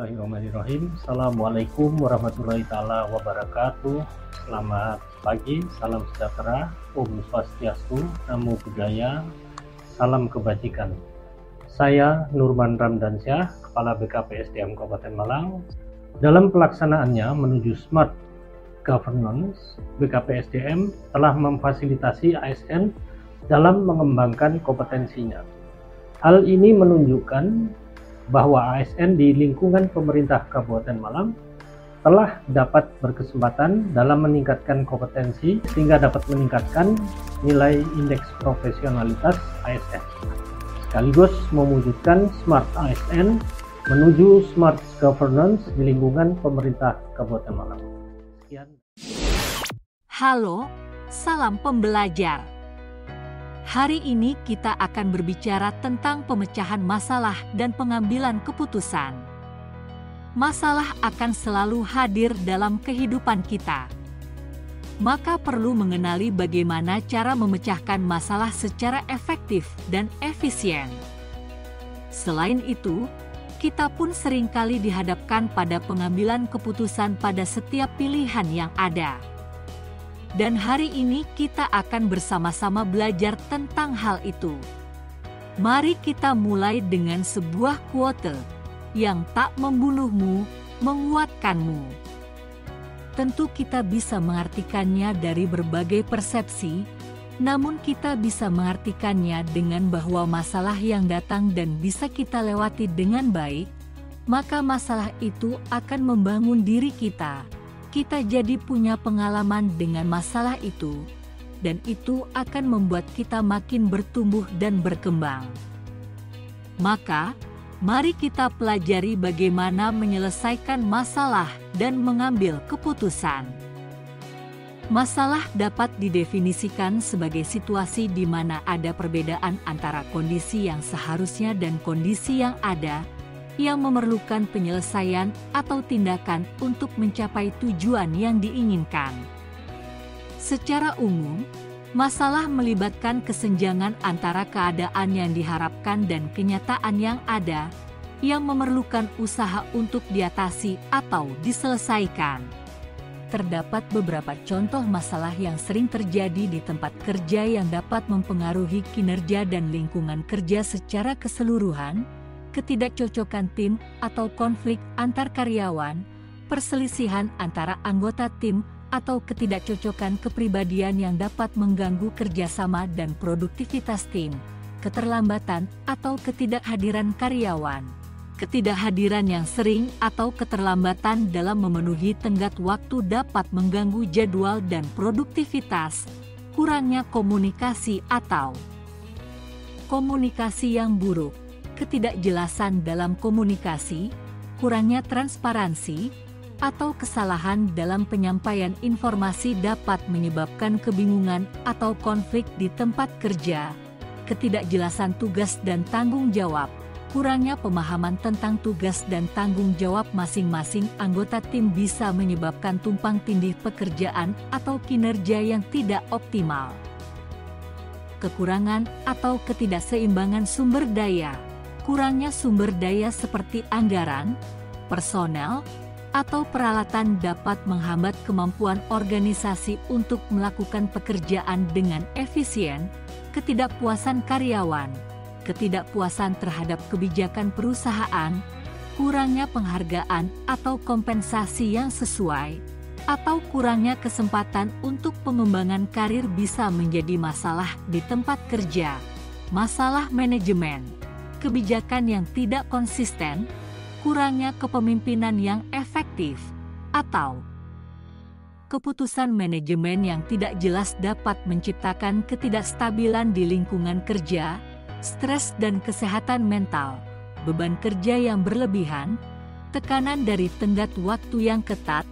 Bismillahirrahmanirrahim. Assalamualaikum warahmatullahi taala wabarakatuh. Selamat pagi, salam sejahtera, Om Swastiastu, Namo Buddhaya, salam kebajikan. Saya Nurman Ramdansyah, Kepala BKPSDM Kabupaten Malang. Dalam pelaksanaannya menuju Smart Governance, BKPSDM telah memfasilitasi ASN dalam mengembangkan kompetensinya. Hal ini menunjukkan bahwa ASN di lingkungan pemerintah Kabupaten Malang telah dapat berkesempatan dalam meningkatkan kompetensi sehingga dapat meningkatkan nilai indeks profesionalitas ASN, sekaligus mewujudkan Smart ASN menuju Smart Governance di lingkungan pemerintah Kabupaten Malang. Sekian. Halo, salam pembelajar. Hari ini kita akan berbicara tentang pemecahan masalah dan pengambilan keputusan. Masalah akan selalu hadir dalam kehidupan kita. Maka perlu mengenali bagaimana cara memecahkan masalah secara efektif dan efisien. Selain itu, kita pun seringkali dihadapkan pada pengambilan keputusan pada setiap pilihan yang ada. Dan hari ini kita akan bersama-sama belajar tentang hal itu. Mari kita mulai dengan sebuah quote, yang tak membunuhmu, menguatkanmu. Tentu kita bisa mengartikannya dari berbagai persepsi, namun kita bisa mengartikannya dengan bahwa masalah yang datang dan bisa kita lewati dengan baik, maka masalah itu akan membangun diri kita. Kita jadi punya pengalaman dengan masalah itu, dan itu akan membuat kita makin bertumbuh dan berkembang. Maka, mari kita pelajari bagaimana menyelesaikan masalah dan mengambil keputusan. Masalah dapat didefinisikan sebagai situasi di mana ada perbedaan antara kondisi yang seharusnya dan kondisi yang ada, yang memerlukan penyelesaian atau tindakan untuk mencapai tujuan yang diinginkan. Secara umum, masalah melibatkan kesenjangan antara keadaan yang diharapkan dan kenyataan yang ada, yang memerlukan usaha untuk diatasi atau diselesaikan. Terdapat beberapa contoh masalah yang sering terjadi di tempat kerja yang dapat mempengaruhi kinerja dan lingkungan kerja secara keseluruhan: ketidakcocokan tim atau konflik antar karyawan, perselisihan antara anggota tim, atau ketidakcocokan kepribadian yang dapat mengganggu kerjasama dan produktivitas tim, keterlambatan atau ketidakhadiran karyawan, ketidakhadiran yang sering atau keterlambatan dalam memenuhi tenggat waktu dapat mengganggu jadwal dan produktivitas, kurangnya komunikasi atau komunikasi yang buruk, ketidakjelasan dalam komunikasi, kurangnya transparansi, atau kesalahan dalam penyampaian informasi dapat menyebabkan kebingungan atau konflik di tempat kerja, ketidakjelasan tugas dan tanggung jawab, kurangnya pemahaman tentang tugas dan tanggung jawab masing-masing anggota tim bisa menyebabkan tumpang tindih pekerjaan atau kinerja yang tidak optimal. Kekurangan atau ketidakseimbangan sumber daya. Kurangnya sumber daya seperti anggaran, personel, atau peralatan dapat menghambat kemampuan organisasi untuk melakukan pekerjaan dengan efisien, ketidakpuasan karyawan, ketidakpuasan terhadap kebijakan perusahaan, kurangnya penghargaan atau kompensasi yang sesuai, atau kurangnya kesempatan untuk pengembangan karir bisa menjadi masalah di tempat kerja. Masalah manajemen, kebijakan yang tidak konsisten, kurangnya kepemimpinan yang efektif, atau keputusan manajemen yang tidak jelas dapat menciptakan ketidakstabilan di lingkungan kerja, stres dan kesehatan mental, beban kerja yang berlebihan, tekanan dari tenggat waktu yang ketat,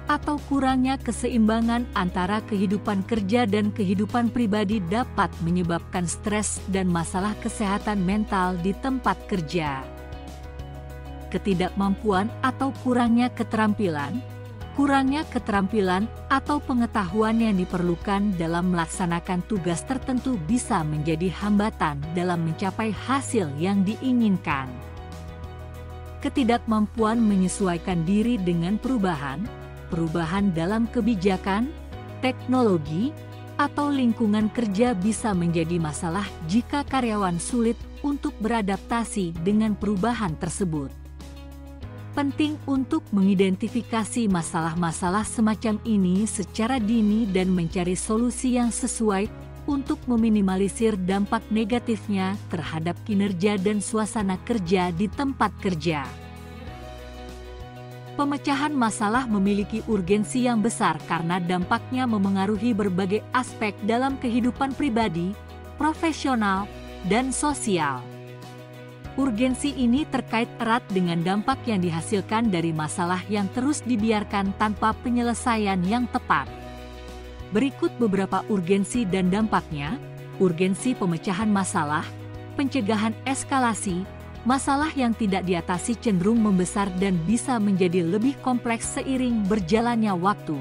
atau kurangnya keseimbangan antara kehidupan kerja dan kehidupan pribadi dapat menyebabkan stres dan masalah kesehatan mental di tempat kerja. Ketidakmampuan atau kurangnya keterampilan atau pengetahuan yang diperlukan dalam melaksanakan tugas tertentu bisa menjadi hambatan dalam mencapai hasil yang diinginkan. ketidakmampuan menyesuaikan diri dengan perubahan dalam kebijakan, teknologi, atau lingkungan kerja bisa menjadi masalah jika karyawan sulit untuk beradaptasi dengan perubahan tersebut. Penting untuk mengidentifikasi masalah-masalah semacam ini secara dini dan mencari solusi yang sesuai untuk meminimalisir dampak negatifnya terhadap kinerja dan suasana kerja di tempat kerja. Pemecahan masalah memiliki urgensi yang besar karena dampaknya memengaruhi berbagai aspek dalam kehidupan pribadi, profesional, dan sosial. Urgensi ini terkait erat dengan dampak yang dihasilkan dari masalah yang terus dibiarkan tanpa penyelesaian yang tepat. Berikut beberapa urgensi dan dampaknya: urgensi pemecahan masalah, pencegahan eskalasi. Masalah yang tidak diatasi cenderung membesar dan bisa menjadi lebih kompleks seiring berjalannya waktu.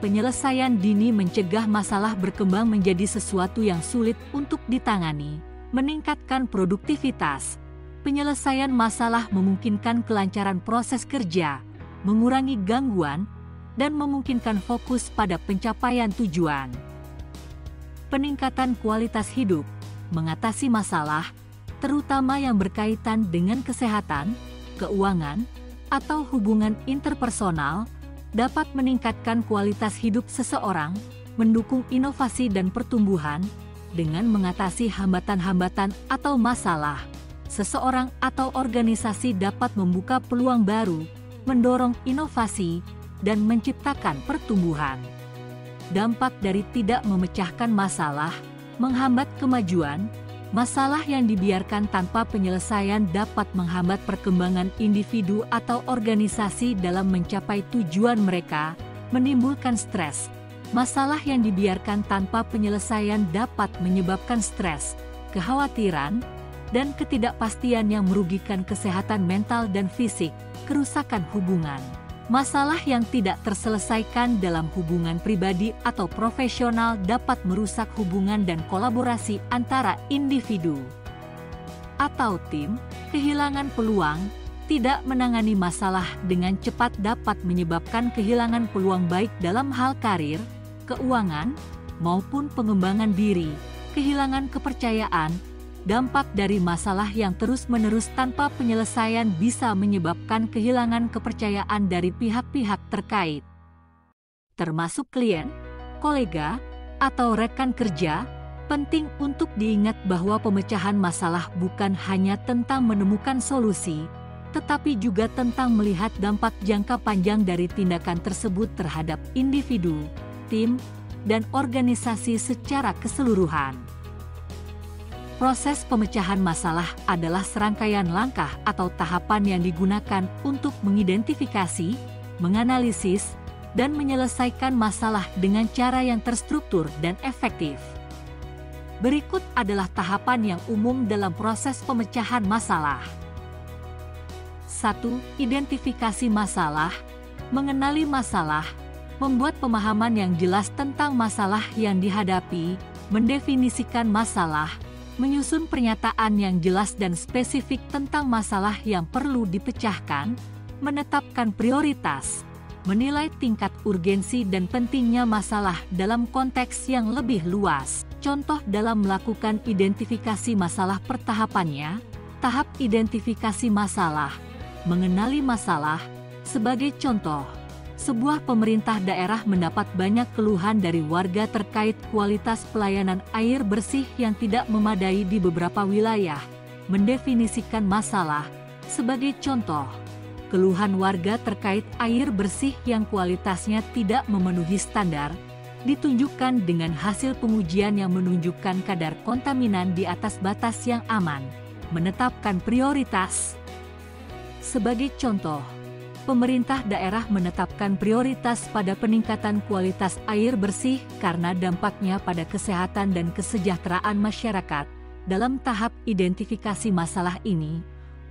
Penyelesaian dini mencegah masalah berkembang menjadi sesuatu yang sulit untuk ditangani, meningkatkan produktivitas. Penyelesaian masalah memungkinkan kelancaran proses kerja, mengurangi gangguan, dan memungkinkan fokus pada pencapaian tujuan. Peningkatan kualitas hidup, mengatasi masalah, terutama yang berkaitan dengan kesehatan, keuangan, atau hubungan interpersonal, dapat meningkatkan kualitas hidup seseorang, mendukung inovasi dan pertumbuhan. Dengan mengatasi hambatan-hambatan atau masalah, seseorang atau organisasi dapat membuka peluang baru, mendorong inovasi, dan menciptakan pertumbuhan. Dampak dari tidak memecahkan masalah, menghambat kemajuan. Masalah yang dibiarkan tanpa penyelesaian dapat menghambat perkembangan individu atau organisasi dalam mencapai tujuan mereka, menimbulkan stres. Masalah yang dibiarkan tanpa penyelesaian dapat menyebabkan stres, kekhawatiran, dan ketidakpastian yang merugikan kesehatan mental dan fisik, kerusakan hubungan. Masalah yang tidak terselesaikan dalam hubungan pribadi atau profesional dapat merusak hubungan dan kolaborasi antara individu atau tim. Kehilangan peluang, tidak menangani masalah dengan cepat dapat menyebabkan kehilangan peluang baik dalam hal karir, keuangan, maupun pengembangan diri. Kehilangan kepercayaan. Dampak dari masalah yang terus-menerus tanpa penyelesaian bisa menyebabkan kehilangan kepercayaan dari pihak-pihak terkait, termasuk klien, kolega, atau rekan kerja. Penting untuk diingat bahwa pemecahan masalah bukan hanya tentang menemukan solusi, tetapi juga tentang melihat dampak jangka panjang dari tindakan tersebut terhadap individu, tim, dan organisasi secara keseluruhan. Proses pemecahan masalah adalah serangkaian langkah atau tahapan yang digunakan untuk mengidentifikasi, menganalisis, dan menyelesaikan masalah dengan cara yang terstruktur dan efektif. Berikut adalah tahapan yang umum dalam proses pemecahan masalah. 1. Identifikasi masalah, mengenali masalah, membuat pemahaman yang jelas tentang masalah yang dihadapi, mendefinisikan masalah, menyusun pernyataan yang jelas dan spesifik tentang masalah yang perlu dipecahkan, menetapkan prioritas, menilai tingkat urgensi dan pentingnya masalah dalam konteks yang lebih luas. Contoh dalam melakukan identifikasi masalah per tahapannya. Tahap identifikasi masalah, mengenali masalah. Sebagai contoh, sebuah pemerintah daerah mendapat banyak keluhan dari warga terkait kualitas pelayanan air bersih yang tidak memadai di beberapa wilayah. Mendefinisikan masalah, sebagai contoh, keluhan warga terkait air bersih yang kualitasnya tidak memenuhi standar, ditunjukkan dengan hasil pengujian yang menunjukkan kadar kontaminan di atas batas yang aman. Menetapkan prioritas, sebagai contoh, pemerintah daerah menetapkan prioritas pada peningkatan kualitas air bersih karena dampaknya pada kesehatan dan kesejahteraan masyarakat. Dalam tahap identifikasi masalah ini,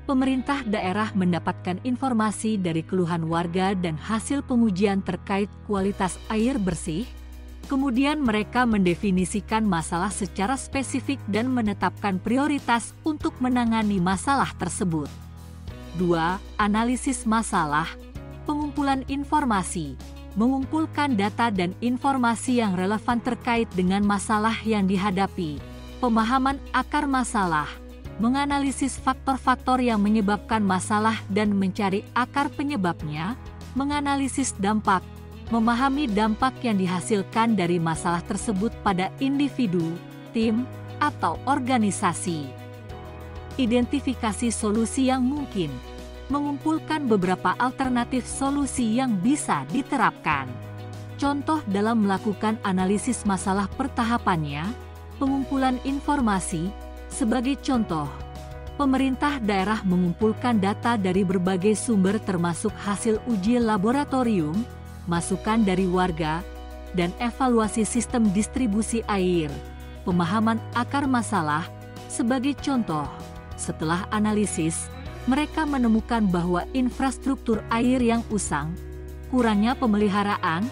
pemerintah daerah mendapatkan informasi dari keluhan warga dan hasil pengujian terkait kualitas air bersih. Kemudian mereka mendefinisikan masalah secara spesifik dan menetapkan prioritas untuk menangani masalah tersebut. 2. Analisis masalah, pengumpulan informasi, mengumpulkan data dan informasi yang relevan terkait dengan masalah yang dihadapi. Pemahaman akar masalah, menganalisis faktor-faktor yang menyebabkan masalah dan mencari akar penyebabnya. Menganalisis dampak, memahami dampak yang dihasilkan dari masalah tersebut pada individu, tim, atau organisasi. Identifikasi solusi yang mungkin, mengumpulkan beberapa alternatif solusi yang bisa diterapkan. Contoh dalam melakukan analisis masalah pertahapannya, pengumpulan informasi. Sebagai contoh, pemerintah daerah mengumpulkan data dari berbagai sumber termasuk hasil uji laboratorium, masukan dari warga, dan evaluasi sistem distribusi air. Pemahaman akar masalah. Sebagai contoh, setelah analisis, mereka menemukan bahwa infrastruktur air yang usang, kurangnya pemeliharaan,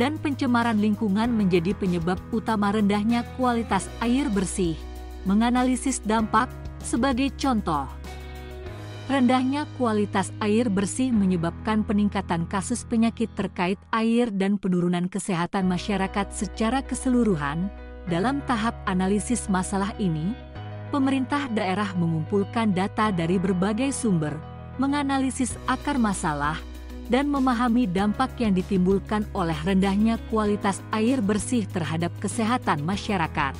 dan pencemaran lingkungan menjadi penyebab utama rendahnya kualitas air bersih. Menganalisis dampak. Sebagai contoh, rendahnya kualitas air bersih menyebabkan peningkatan kasus penyakit terkait air dan penurunan kesehatan masyarakat secara keseluruhan. Dalam tahap analisis masalah ini, pemerintah daerah mengumpulkan data dari berbagai sumber, menganalisis akar masalah, dan memahami dampak yang ditimbulkan oleh rendahnya kualitas air bersih terhadap kesehatan masyarakat.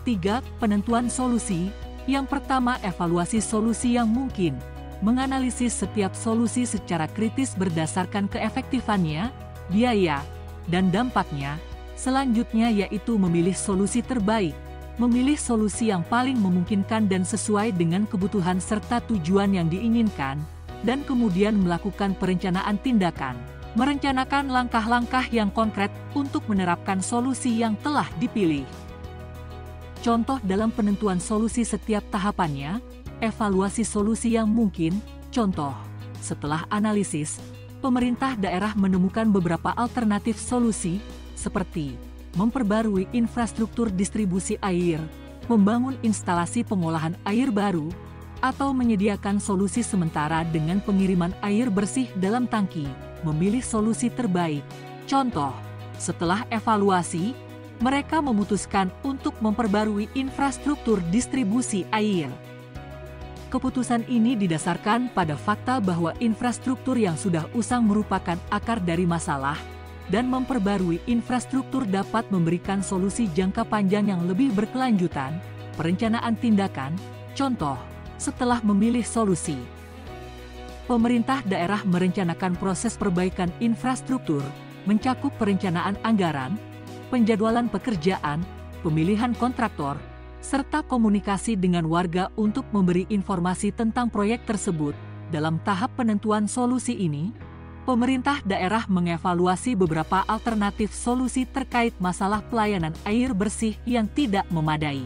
3. Penentuan solusi. Yang pertama, evaluasi solusi yang mungkin. Menganalisis setiap solusi secara kritis berdasarkan keefektifannya, biaya, dan dampaknya. Selanjutnya yaitu memilih solusi terbaik. Memilih solusi yang paling memungkinkan dan sesuai dengan kebutuhan serta tujuan yang diinginkan, dan kemudian melakukan perencanaan tindakan. Merencanakan langkah-langkah yang konkret untuk menerapkan solusi yang telah dipilih. Contoh dalam penentuan solusi setiap tahapannya, evaluasi solusi yang mungkin. Contoh, setelah analisis, pemerintah daerah menemukan beberapa alternatif solusi, seperti memperbarui infrastruktur distribusi air, membangun instalasi pengolahan air baru, atau menyediakan solusi sementara dengan pengiriman air bersih dalam tangki. Memilih solusi terbaik. Contoh, setelah evaluasi, mereka memutuskan untuk memperbarui infrastruktur distribusi air. Keputusan ini didasarkan pada fakta bahwa infrastruktur yang sudah usang merupakan akar dari masalah, dan memperbarui infrastruktur dapat memberikan solusi jangka panjang yang lebih berkelanjutan. Perencanaan tindakan. Contoh, setelah memilih solusi, pemerintah daerah merencanakan proses perbaikan infrastruktur, mencakup perencanaan anggaran, penjadwalan pekerjaan, pemilihan kontraktor, serta komunikasi dengan warga untuk memberi informasi tentang proyek tersebut. Dalam tahap penentuan solusi ini, pemerintah daerah mengevaluasi beberapa alternatif solusi terkait masalah pelayanan air bersih yang tidak memadai.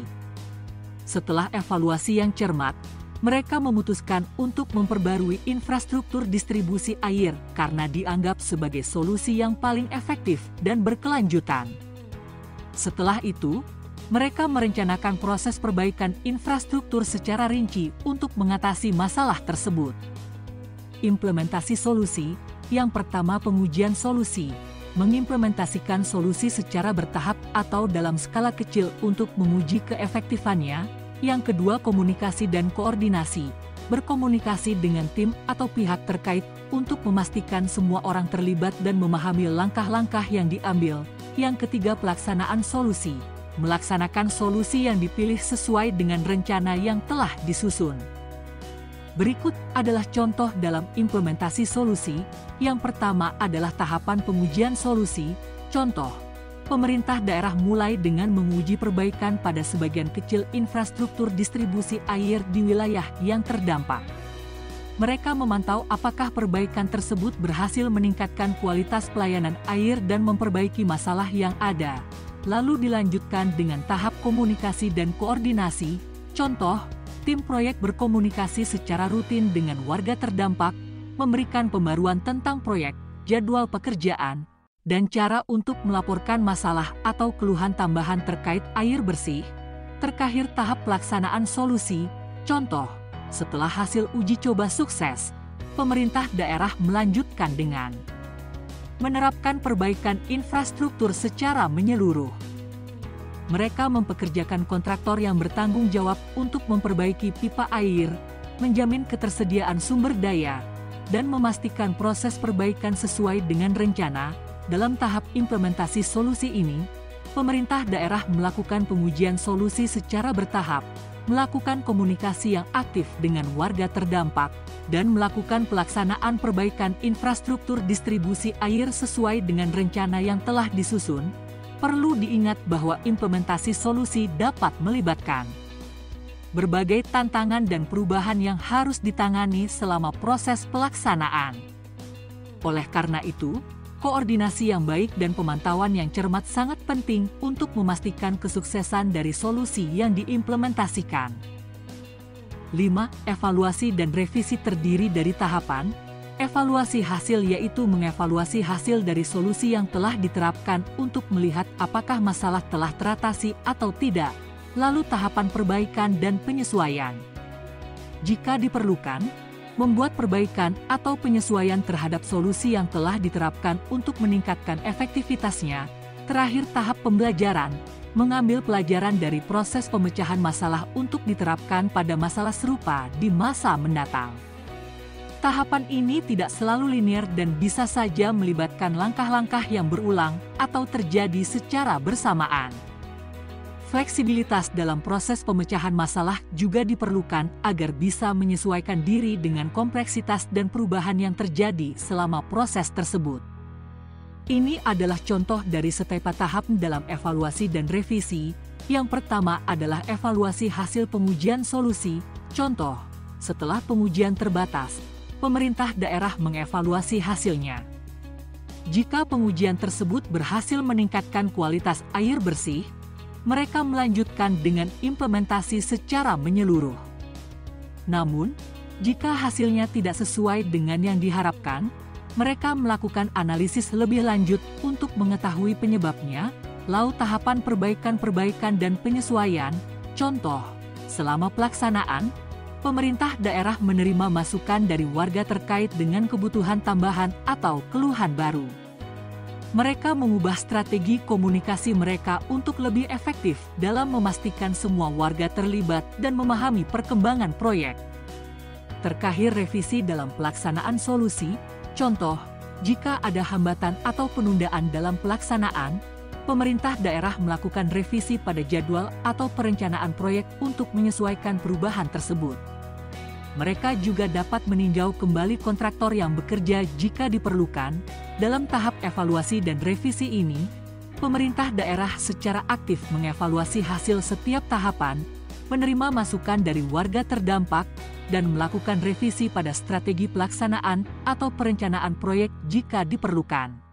Setelah evaluasi yang cermat, mereka memutuskan untuk memperbarui infrastruktur distribusi air karena dianggap sebagai solusi yang paling efektif dan berkelanjutan. Setelah itu, mereka merencanakan proses perbaikan infrastruktur secara rinci untuk mengatasi masalah tersebut. Implementasi solusi. Yang pertama, pengujian solusi. Mengimplementasikan solusi secara bertahap atau dalam skala kecil untuk menguji keefektifannya. Yang kedua, komunikasi dan koordinasi. Berkomunikasi dengan tim atau pihak terkait untuk memastikan semua orang terlibat dan memahami langkah-langkah yang diambil. Yang ketiga, pelaksanaan solusi. Melaksanakan solusi yang dipilih sesuai dengan rencana yang telah disusun. Berikut adalah contoh dalam implementasi solusi. Yang pertama adalah tahapan pengujian solusi. Contoh, pemerintah daerah mulai dengan menguji perbaikan pada sebagian kecil infrastruktur distribusi air di wilayah yang terdampak. Mereka memantau apakah perbaikan tersebut berhasil meningkatkan kualitas pelayanan air dan memperbaiki masalah yang ada. Lalu dilanjutkan dengan tahap komunikasi dan koordinasi. Contoh, tim proyek berkomunikasi secara rutin dengan warga terdampak, memberikan pembaruan tentang proyek, jadwal pekerjaan, dan cara untuk melaporkan masalah atau keluhan tambahan terkait air bersih. Terakhir, tahap pelaksanaan solusi. Contoh, Setelah hasil uji coba sukses, pemerintah daerah melanjutkan dengan menerapkan perbaikan infrastruktur secara menyeluruh. Mereka mempekerjakan kontraktor yang bertanggung jawab untuk memperbaiki pipa air, menjamin ketersediaan sumber daya, dan memastikan proses perbaikan sesuai dengan rencana. Dalam tahap implementasi solusi ini, pemerintah daerah melakukan pengujian solusi secara bertahap, melakukan komunikasi yang aktif dengan warga terdampak, dan melakukan pelaksanaan perbaikan infrastruktur distribusi air sesuai dengan rencana yang telah disusun. Perlu diingat bahwa implementasi solusi dapat melibatkan berbagai tantangan dan perubahan yang harus ditangani selama proses pelaksanaan. Oleh karena itu, koordinasi yang baik dan pemantauan yang cermat sangat penting untuk memastikan kesuksesan dari solusi yang diimplementasikan. 5. Evaluasi dan revisi terdiri dari tahapan. Evaluasi hasil yaitu mengevaluasi hasil dari solusi yang telah diterapkan untuk melihat apakah masalah telah teratasi atau tidak. Lalu tahapan perbaikan dan penyesuaian. Jika diperlukan, membuat perbaikan atau penyesuaian terhadap solusi yang telah diterapkan untuk meningkatkan efektivitasnya. Terakhir, tahap pembelajaran, mengambil pelajaran dari proses pemecahan masalah untuk diterapkan pada masalah serupa di masa mendatang. Tahapan ini tidak selalu linear dan bisa saja melibatkan langkah-langkah yang berulang atau terjadi secara bersamaan. Fleksibilitas dalam proses pemecahan masalah juga diperlukan agar bisa menyesuaikan diri dengan kompleksitas dan perubahan yang terjadi selama proses tersebut. Ini adalah contoh dari setiap tahap dalam evaluasi dan revisi. Yang pertama adalah evaluasi hasil pengujian solusi. Contoh, setelah pengujian terbatas, pemerintah daerah mengevaluasi hasilnya. Jika pengujian tersebut berhasil meningkatkan kualitas air bersih, mereka melanjutkan dengan implementasi secara menyeluruh. Namun, jika hasilnya tidak sesuai dengan yang diharapkan, mereka melakukan analisis lebih lanjut untuk mengetahui penyebabnya, lalu tahapan perbaikan dan penyesuaian. Contoh, selama pelaksanaan, pemerintah daerah menerima masukan dari warga terkait dengan kebutuhan tambahan atau keluhan baru. Mereka mengubah strategi komunikasi mereka untuk lebih efektif dalam memastikan semua warga terlibat dan memahami perkembangan proyek. Terkait revisi dalam pelaksanaan solusi, contoh, jika ada hambatan atau penundaan dalam pelaksanaan, pemerintah daerah melakukan revisi pada jadwal atau perencanaan proyek untuk menyesuaikan perubahan tersebut. Mereka juga dapat meninjau kembali kontraktor yang bekerja jika diperlukan. Dalam tahap evaluasi dan revisi ini, pemerintah daerah secara aktif mengevaluasi hasil setiap tahapan, menerima masukan dari warga terdampak, dan melakukan revisi pada strategi pelaksanaan atau perencanaan proyek jika diperlukan.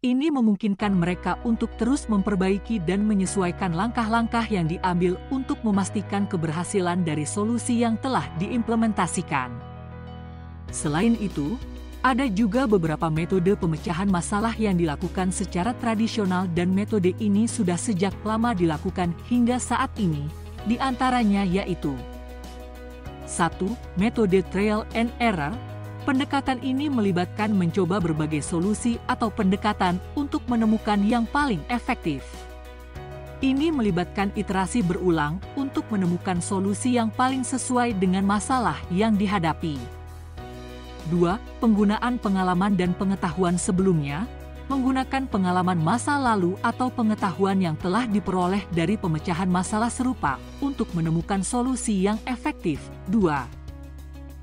Ini memungkinkan mereka untuk terus memperbaiki dan menyesuaikan langkah-langkah yang diambil untuk memastikan keberhasilan dari solusi yang telah diimplementasikan. Selain itu, ada juga beberapa metode pemecahan masalah yang dilakukan secara tradisional dan metode ini sudah sejak lama dilakukan hingga saat ini, di antaranya yaitu 1. Metode trial and error. Pendekatan ini melibatkan mencoba berbagai solusi atau pendekatan untuk menemukan yang paling efektif. Ini melibatkan iterasi berulang untuk menemukan solusi yang paling sesuai dengan masalah yang dihadapi. 2. Penggunaan pengalaman dan pengetahuan sebelumnya, menggunakan pengalaman masa lalu atau pengetahuan yang telah diperoleh dari pemecahan masalah serupa untuk menemukan solusi yang efektif. 2.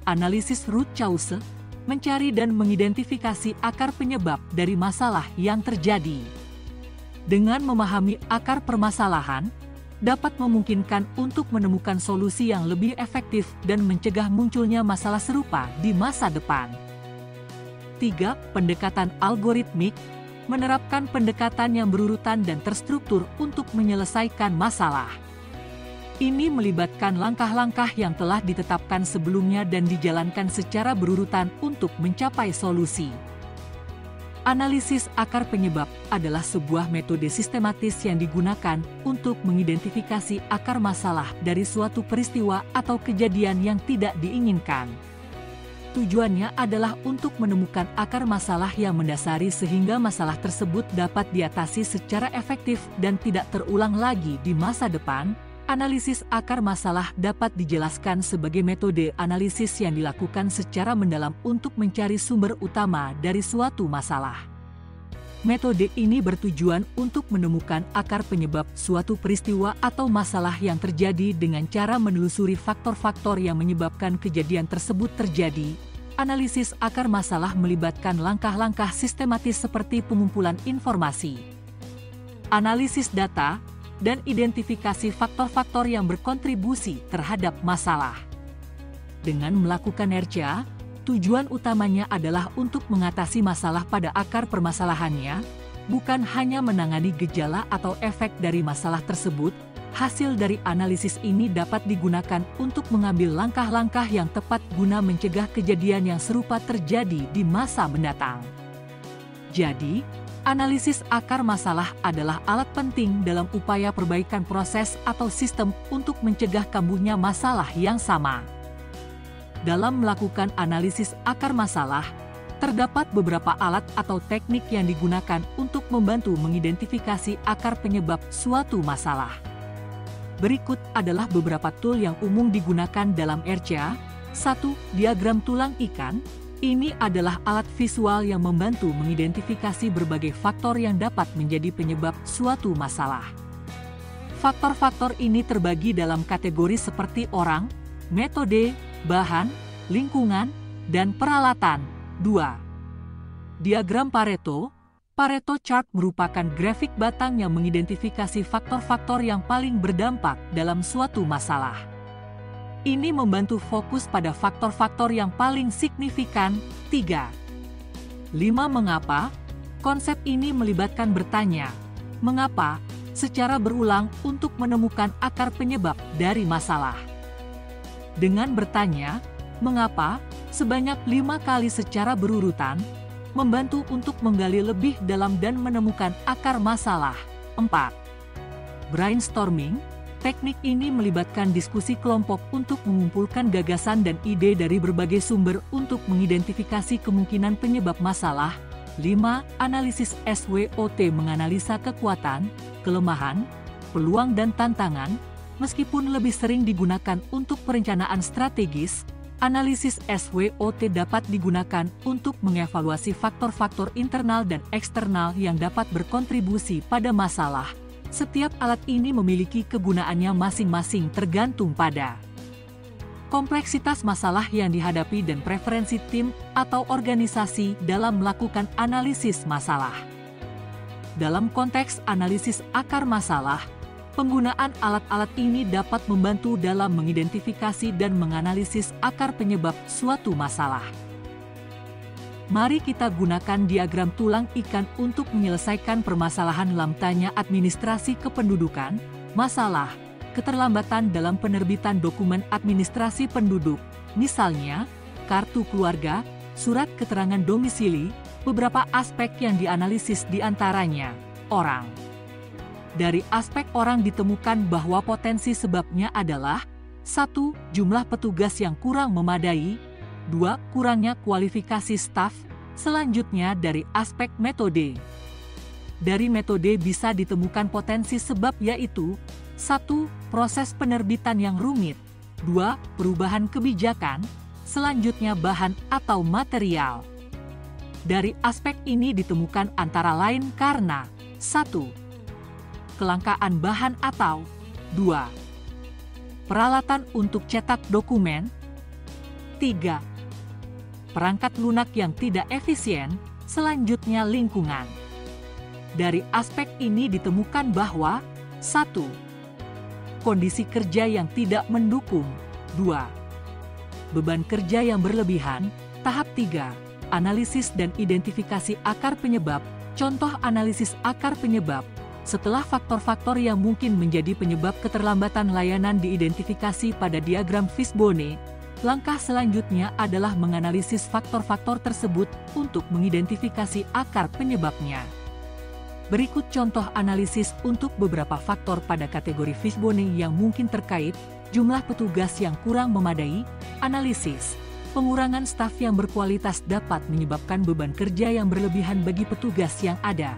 Analisis root cause, mencari dan mengidentifikasi akar penyebab dari masalah yang terjadi. Dengan memahami akar permasalahan, dapat memungkinkan untuk menemukan solusi yang lebih efektif dan mencegah munculnya masalah serupa di masa depan. 3. Pendekatan algoritmik, menerapkan pendekatan yang berurutan dan terstruktur untuk menyelesaikan masalah. Ini melibatkan langkah-langkah yang telah ditetapkan sebelumnya dan dijalankan secara berurutan untuk mencapai solusi. Analisis akar penyebab adalah sebuah metode sistematis yang digunakan untuk mengidentifikasi akar masalah dari suatu peristiwa atau kejadian yang tidak diinginkan. Tujuannya adalah untuk menemukan akar masalah yang mendasari sehingga masalah tersebut dapat diatasi secara efektif dan tidak terulang lagi di masa depan. Analisis akar masalah dapat dijelaskan sebagai metode analisis yang dilakukan secara mendalam untuk mencari sumber utama dari suatu masalah. Metode ini bertujuan untuk menemukan akar penyebab suatu peristiwa atau masalah yang terjadi dengan cara menelusuri faktor-faktor yang menyebabkan kejadian tersebut terjadi. Analisis akar masalah melibatkan langkah-langkah sistematis seperti pengumpulan informasi, analisis data, dan identifikasi faktor-faktor yang berkontribusi terhadap masalah. Dengan melakukan RCA, tujuan utamanya adalah untuk mengatasi masalah pada akar permasalahannya, bukan hanya menangani gejala atau efek dari masalah tersebut. Hasil dari analisis ini dapat digunakan untuk mengambil langkah-langkah yang tepat guna mencegah kejadian yang serupa terjadi di masa mendatang. Jadi, analisis akar masalah adalah alat penting dalam upaya perbaikan proses atau sistem untuk mencegah kambuhnya masalah yang sama. Dalam melakukan analisis akar masalah, terdapat beberapa alat atau teknik yang digunakan untuk membantu mengidentifikasi akar penyebab suatu masalah. Berikut adalah beberapa tool yang umum digunakan dalam RCA. 1. Diagram tulang ikan. Ini adalah alat visual yang membantu mengidentifikasi berbagai faktor yang dapat menjadi penyebab suatu masalah. Faktor-faktor ini terbagi dalam kategori seperti orang, metode, bahan, lingkungan, dan peralatan. 2. Diagram Pareto. Pareto chart merupakan grafik batang yang mengidentifikasi faktor-faktor yang paling berdampak dalam suatu masalah. Ini membantu fokus pada faktor-faktor yang paling signifikan. 3. 5. Mengapa? Konsep ini melibatkan bertanya, mengapa, secara berulang untuk menemukan akar penyebab dari masalah. Dengan bertanya, mengapa, sebanyak 5 kali secara berurutan, membantu untuk menggali lebih dalam dan menemukan akar masalah. 4. Brainstorming. Teknik ini melibatkan diskusi kelompok untuk mengumpulkan gagasan dan ide dari berbagai sumber untuk mengidentifikasi kemungkinan penyebab masalah. 5. Analisis SWOT menganalisa kekuatan, kelemahan, peluang dan tantangan. Meskipun lebih sering digunakan untuk perencanaan strategis, analisis SWOT dapat digunakan untuk mengevaluasi faktor-faktor internal dan eksternal yang dapat berkontribusi pada masalah. Setiap alat ini memiliki kegunaannya masing-masing tergantung pada kompleksitas masalah yang dihadapi dan preferensi tim atau organisasi dalam melakukan analisis masalah. Dalam konteks analisis akar masalah, penggunaan alat-alat ini dapat membantu dalam mengidentifikasi dan menganalisis akar penyebab suatu masalah. Mari kita gunakan diagram tulang ikan untuk menyelesaikan permasalahan dalam tanya administrasi kependudukan, masalah, keterlambatan dalam penerbitan dokumen administrasi penduduk, misalnya, kartu keluarga, surat keterangan domisili, beberapa aspek yang dianalisis diantaranya, orang. Dari aspek orang ditemukan bahwa potensi sebabnya adalah 1. Jumlah petugas yang kurang memadai, 2. Kurangnya kualifikasi staf. Selanjutnya dari aspek metode. Dari metode bisa ditemukan potensi sebab yaitu 1. Proses penerbitan yang rumit, 2. Perubahan kebijakan, selanjutnya bahan atau material. Dari aspek ini ditemukan antara lain karena 1. Kelangkaan bahan atau 2. Peralatan untuk cetak dokumen, 3. Perangkat lunak yang tidak efisien, selanjutnya lingkungan. Dari aspek ini ditemukan bahwa 1. Kondisi kerja yang tidak mendukung, 2. Beban kerja yang berlebihan, tahap 3. Analisis dan identifikasi akar penyebab, contoh analisis akar penyebab. Setelah faktor-faktor yang mungkin menjadi penyebab keterlambatan layanan diidentifikasi pada diagram Fishbone, Langkah selanjutnya adalah menganalisis faktor-faktor tersebut untuk mengidentifikasi akar penyebabnya. Berikut contoh analisis untuk beberapa faktor pada kategori Fishbone yang mungkin terkait: jumlah petugas yang kurang memadai. Analisis: pengurangan staf yang berkualitas dapat menyebabkan beban kerja yang berlebihan bagi petugas yang ada,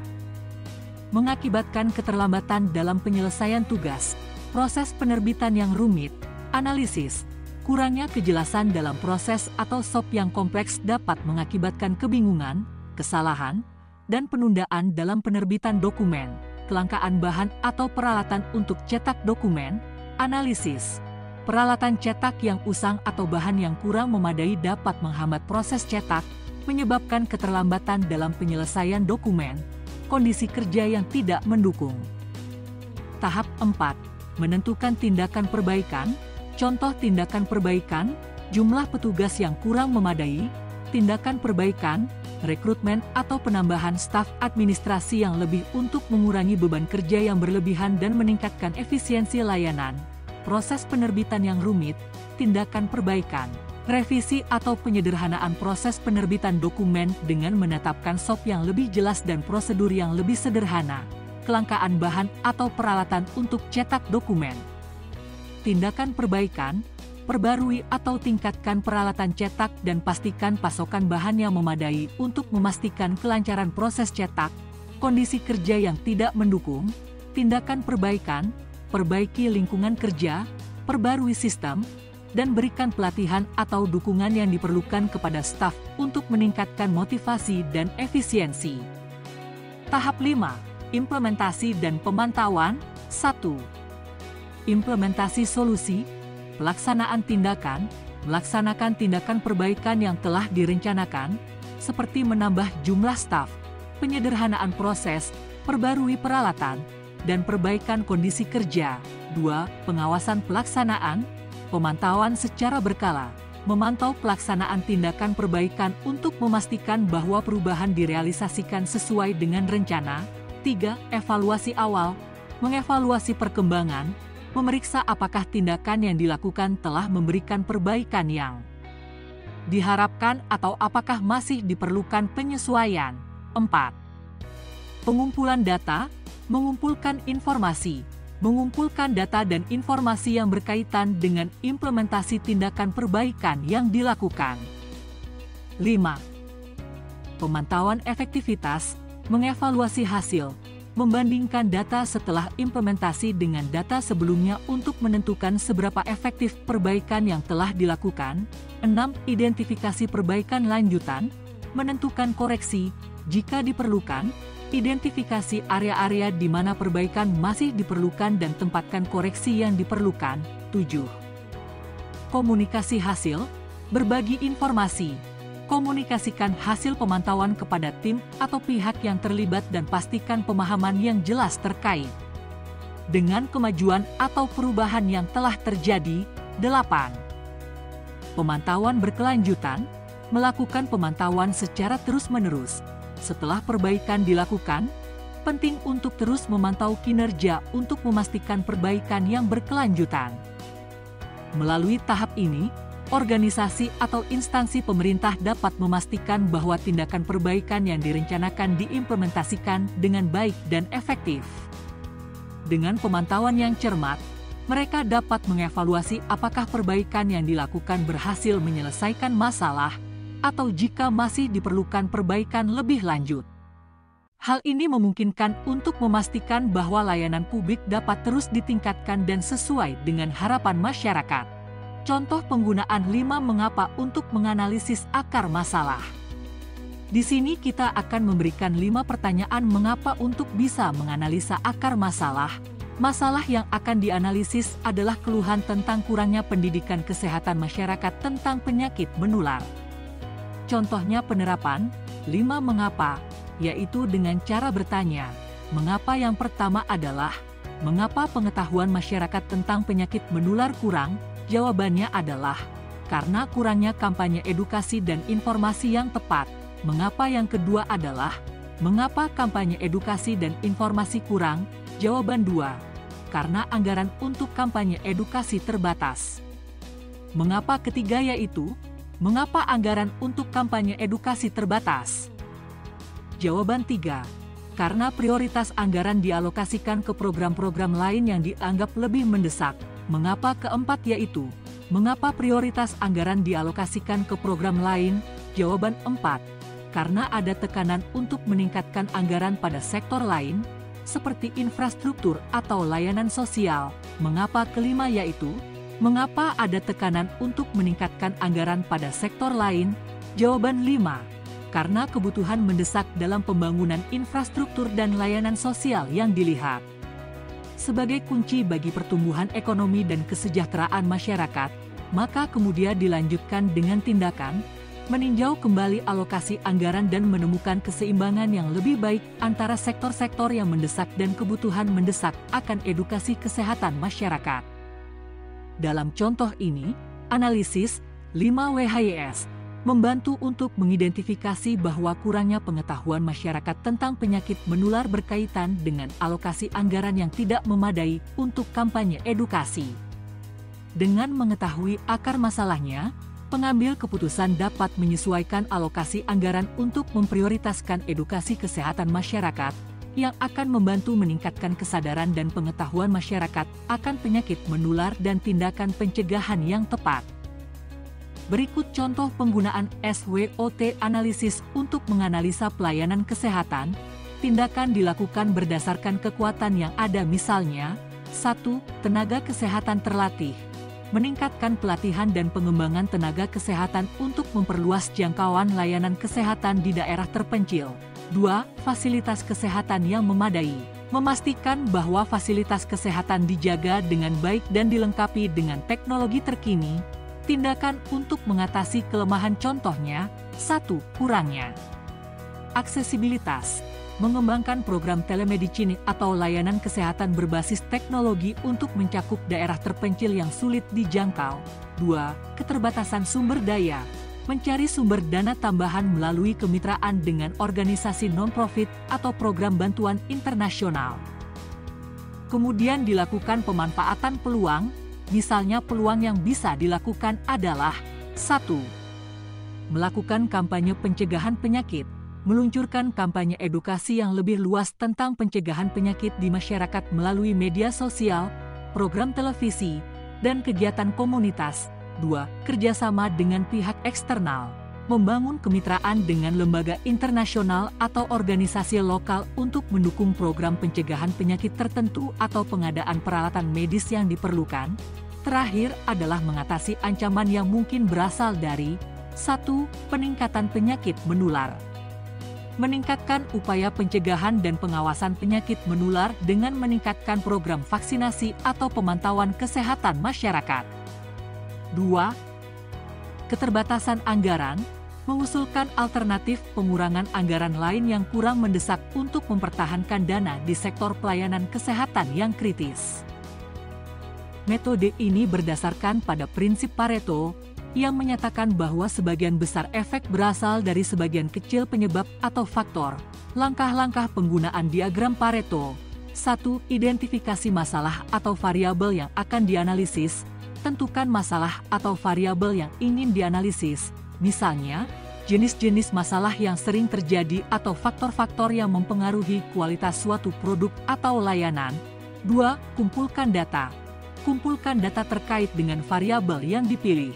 mengakibatkan keterlambatan dalam penyelesaian tugas. Proses penerbitan yang rumit. Analisis: kurangnya kejelasan dalam proses atau SOP yang kompleks dapat mengakibatkan kebingungan, kesalahan, dan penundaan dalam penerbitan dokumen. Kelangkaan bahan atau peralatan untuk cetak dokumen. Analisis: peralatan cetak yang usang atau bahan yang kurang memadai dapat menghambat proses cetak, menyebabkan keterlambatan dalam penyelesaian dokumen. Kondisi kerja yang tidak mendukung. Tahap 4. Menentukan tindakan perbaikan. Contoh tindakan perbaikan: jumlah petugas yang kurang memadai. Tindakan perbaikan: rekrutmen atau penambahan staf administrasi yang lebih untuk mengurangi beban kerja yang berlebihan dan meningkatkan efisiensi layanan. Proses penerbitan yang rumit. Tindakan perbaikan: revisi atau penyederhanaan proses penerbitan dokumen dengan menetapkan SOP yang lebih jelas dan prosedur yang lebih sederhana. Kelangkaan bahan atau peralatan untuk cetak dokumen. Tindakan perbaikan: perbarui atau tingkatkan peralatan cetak dan pastikan pasokan bahan yang memadai untuk memastikan kelancaran proses cetak. Kondisi kerja yang tidak mendukung. Tindakan perbaikan: perbaiki lingkungan kerja, perbarui sistem, dan berikan pelatihan atau dukungan yang diperlukan kepada staf untuk meningkatkan motivasi dan efisiensi. Tahap 5. Implementasi dan pemantauan. 1. Implementasi solusi. Pelaksanaan tindakan: melaksanakan tindakan perbaikan yang telah direncanakan, seperti menambah jumlah staf, penyederhanaan proses, perbarui peralatan, dan perbaikan kondisi kerja. 2. Pengawasan pelaksanaan. Pemantauan secara berkala. Memantau pelaksanaan tindakan perbaikan untuk memastikan bahwa perubahan direalisasikan sesuai dengan rencana. 3. Evaluasi awal. Mengevaluasi perkembangan, memeriksa apakah tindakan yang dilakukan telah memberikan perbaikan yang diharapkan atau apakah masih diperlukan penyesuaian. 4. Pengumpulan data. Mengumpulkan informasi. Mengumpulkan data dan informasi yang berkaitan dengan implementasi tindakan perbaikan yang dilakukan. 5. Pemantauan efektivitas. Mengevaluasi hasil. Membandingkan data setelah implementasi dengan data sebelumnya untuk menentukan seberapa efektif perbaikan yang telah dilakukan. 6. Identifikasi perbaikan lanjutan. Menentukan koreksi jika diperlukan. Identifikasi area-area di mana perbaikan masih diperlukan dan tempatkan koreksi yang diperlukan. 7. Komunikasi hasil. Berbagi informasi. Komunikasikan hasil pemantauan kepada tim atau pihak yang terlibat dan pastikan pemahaman yang jelas terkait dengan kemajuan atau perubahan yang telah terjadi. 8. Pemantauan berkelanjutan. Melakukan pemantauan secara terus-menerus. Setelah perbaikan dilakukan, penting untuk terus memantau kinerja untuk memastikan perbaikan yang berkelanjutan. Melalui tahap ini, organisasi atau instansi pemerintah dapat memastikan bahwa tindakan perbaikan yang direncanakan diimplementasikan dengan baik dan efektif. Dengan pemantauan yang cermat, mereka dapat mengevaluasi apakah perbaikan yang dilakukan berhasil menyelesaikan masalah, atau jika masih diperlukan perbaikan lebih lanjut. Hal ini memungkinkan untuk memastikan bahwa layanan publik dapat terus ditingkatkan dan sesuai dengan harapan masyarakat. Contoh penggunaan 5 mengapa untuk menganalisis akar masalah. Di sini kita akan memberikan 5 pertanyaan mengapa untuk bisa menganalisa akar masalah. Masalah yang akan dianalisis adalah keluhan tentang kurangnya pendidikan kesehatan masyarakat tentang penyakit menular. Contohnya penerapan 5 mengapa, yaitu dengan cara bertanya. Mengapa yang pertama adalah, mengapa pengetahuan masyarakat tentang penyakit menular kurang? Jawabannya adalah, karena kurangnya kampanye edukasi dan informasi yang tepat. Mengapa yang kedua adalah, mengapa kampanye edukasi dan informasi kurang? Jawaban 2, karena anggaran untuk kampanye edukasi terbatas. Mengapa ketiga yaitu, mengapa anggaran untuk kampanye edukasi terbatas? Jawaban 3. Karena prioritas anggaran dialokasikan ke program-program lain yang dianggap lebih mendesak. Mengapa keempat yaitu, mengapa prioritas anggaran dialokasikan ke program lain? Jawaban 4. Karena ada tekanan untuk meningkatkan anggaran pada sektor lain, seperti infrastruktur atau layanan sosial. Mengapa kelima yaitu, mengapa ada tekanan untuk meningkatkan anggaran pada sektor lain? Jawaban 5. Karena kebutuhan mendesak dalam pembangunan infrastruktur dan layanan sosial yang dilihat sebagai kunci bagi pertumbuhan ekonomi dan kesejahteraan masyarakat, maka kemudian dilanjutkan dengan tindakan meninjau kembali alokasi anggaran dan menemukan keseimbangan yang lebih baik antara sektor-sektor yang mendesak dan kebutuhan mendesak akan edukasi kesehatan masyarakat. Dalam contoh ini, analisis 5 WHYS membantu untuk mengidentifikasi bahwa kurangnya pengetahuan masyarakat tentang penyakit menular berkaitan dengan alokasi anggaran yang tidak memadai untuk kampanye edukasi. Dengan mengetahui akar masalahnya, pengambil keputusan dapat menyesuaikan alokasi anggaran untuk memprioritaskan edukasi kesehatan masyarakat yang akan membantu meningkatkan kesadaran dan pengetahuan masyarakat akan penyakit menular dan tindakan pencegahan yang tepat. Berikut contoh penggunaan SWOT analisis untuk menganalisa pelayanan kesehatan. Tindakan dilakukan berdasarkan kekuatan yang ada, misalnya 1. Tenaga kesehatan terlatih. Meningkatkan pelatihan dan pengembangan tenaga kesehatan untuk memperluas jangkauan layanan kesehatan di daerah terpencil. 2. Fasilitas kesehatan yang memadai. Memastikan bahwa fasilitas kesehatan dijaga dengan baik dan dilengkapi dengan teknologi terkini. Tindakan untuk mengatasi kelemahan contohnya, 1. Kurangnya aksesibilitas. Mengembangkan program telemedicine atau layanan kesehatan berbasis teknologi untuk mencakup daerah terpencil yang sulit dijangkau. 2. Keterbatasan sumber daya. Mencari sumber dana tambahan melalui kemitraan dengan organisasi non-profit atau program bantuan internasional. Kemudian dilakukan pemanfaatan peluang. Misalnya peluang yang bisa dilakukan adalah 1. Melakukan kampanye pencegahan penyakit. Meluncurkan kampanye edukasi yang lebih luas tentang pencegahan penyakit di masyarakat melalui media sosial, program televisi, dan kegiatan komunitas. 2. Kerjasama dengan pihak eksternal. Membangun kemitraan dengan lembaga internasional atau organisasi lokal untuk mendukung program pencegahan penyakit tertentu atau pengadaan peralatan medis yang diperlukan. Terakhir adalah mengatasi ancaman yang mungkin berasal dari 1. Peningkatan penyakit menular. Meningkatkan upaya pencegahan dan pengawasan penyakit menular dengan meningkatkan program vaksinasi atau pemantauan kesehatan masyarakat. 2. Keterbatasan anggaran. Mengusulkan alternatif pengurangan anggaran lain yang kurang mendesak untuk mempertahankan dana di sektor pelayanan kesehatan yang kritis. Metode ini berdasarkan pada prinsip Pareto, yang menyatakan bahwa sebagian besar efek berasal dari sebagian kecil penyebab atau faktor. Langkah-langkah penggunaan diagram Pareto. 1. Identifikasi masalah atau variabel yang akan dianalisis. Tentukan masalah atau variabel yang ingin dianalisis. Misalnya, jenis-jenis masalah yang sering terjadi atau faktor-faktor yang mempengaruhi kualitas suatu produk atau layanan. 2. Kumpulkan data. Kumpulkan data terkait dengan variabel yang dipilih.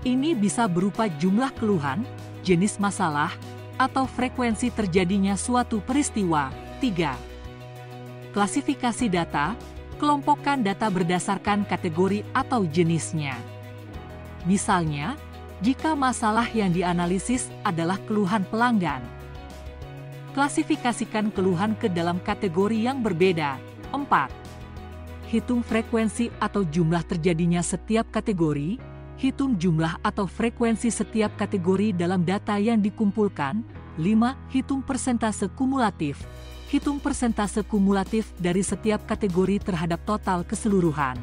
Ini bisa berupa jumlah keluhan, jenis masalah, atau frekuensi terjadinya suatu peristiwa. 3. Klasifikasi data. Kelompokkan data berdasarkan kategori atau jenisnya. Misalnya, jika masalah yang dianalisis adalah keluhan pelanggan, klasifikasikan keluhan ke dalam kategori yang berbeda. 4. Hitung frekuensi atau jumlah terjadinya setiap kategori. Hitung jumlah atau frekuensi setiap kategori dalam data yang dikumpulkan. 5. Hitung persentase kumulatif. Hitung persentase kumulatif dari setiap kategori terhadap total keseluruhan.